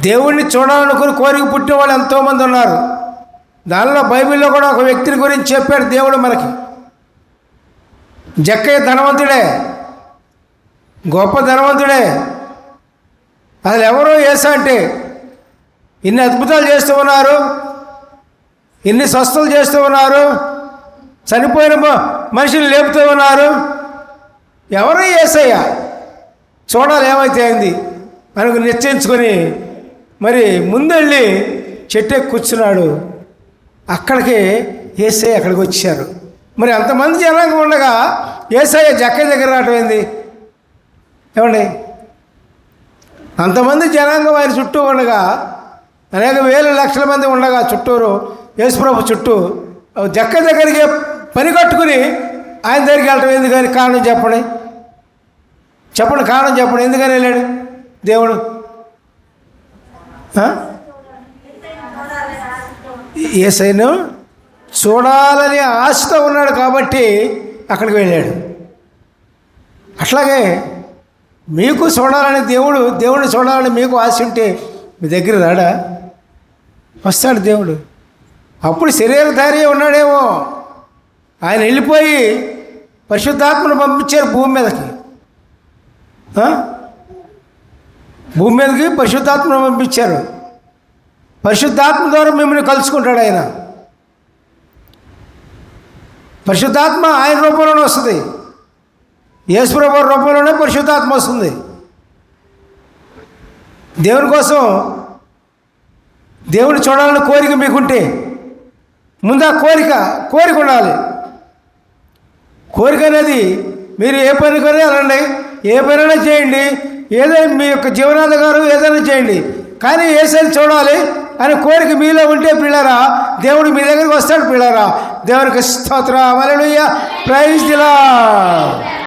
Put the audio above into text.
దేవుణ్ణి చూడాలనుకుని కోరిక పుట్టిన వాళ్ళు ఎంతోమంది ఉన్నారు. దానిలో బైబిల్లో కూడా ఒక వ్యక్తిని గురించి చెప్పాడు దేవుడు మనకి. జక్కయ్య ధనవంతుడే, గొప్ప ధనవంతుడే. అసలు ఎవరో యేసు అంటే ఇన్ని అద్భుతాలు చేస్తూ ఉన్నారు, ఇన్ని స్వస్థలు చేస్తూ ఉన్నారు, చనిపోయిన మనుషులు లేపుతూ ఉన్నారు. ఎవరో యేసయ్య చూడాలి ఏమైతే అయింది మనకు నిశ్చయించుకొని మరి ముందెళ్ళి చెట్టు ఎక్కి కూర్చున్నాడు. అక్కడికి యేసయ్య అక్కడికి వచ్చారు. మరి అంతమంది జనాంగం ఉండగా యేసయ్య జక్కయ్య దగ్గర రావటం ఏంది ఏమండి? అంతమంది జనాంగం ఆయన చుట్టూ ఉండగా, అనేక వేల లక్షల మంది ఉండగా చుట్టూరు యేసుప్రభు చుట్టూ జక్కయ్య దగ్గరికి పని కట్టుకుని ఆయన దగ్గరికి వెళ్ళటం ఎందుకు? కానీ కారణం చెప్పండి, కారణం చెప్పండి. ఎందుకని వెళ్ళాడు దేవుడు? యేసయ్యను చూడాలని ఆశతో ఉన్నాడు కాబట్టి అక్కడికి వెళ్ళాడు. అట్లాగే మీకు చూడాలని దేవుడిని చూడాలని మీకు ఆశ ఉంటే మీ దగ్గర రాడా? వస్తాడు దేవుడు. అప్పుడు శరీరధారి ఉన్నాడేమో, ఆయన వెళ్ళిపోయి పరిశుద్ధాత్మను పంపించారు భూమి మీదకి. భూమి మీదకి పరిశుద్ధాత్మను పంపించారు. పరిశుద్ధాత్మ ద్వారా మిమ్మల్ని కలుసుకుంటాడు ఆయన. పరిశుద్ధాత్మ ఆయన రూపంలోనే వస్తుంది. యేసుప్రభు రూపంలోనే పరిశుద్ధాత్మ వస్తుంది. దేవుని కోసం దేవుని చూడాలని కోరిక మీకుంటే ముందు ఆ కోరిక ఉండాలి. కోరిక అనేది మీరు ఏ పని కానీ అనండి, ఏ పనైనా చేయండి, ఏదైనా మీ యొక్క జీవనాధారం ఏదైనా చేయండి, కానీ యేసుని చూడాలి అని కోరిక మీలో ఉంటే పిల్లరా దేవుడు మీ దగ్గరికి వస్తాడు. పిల్లరా దేవునికి స్తోత్రం, హల్లెలూయా, ప్రైజ్ ది లార్డ్.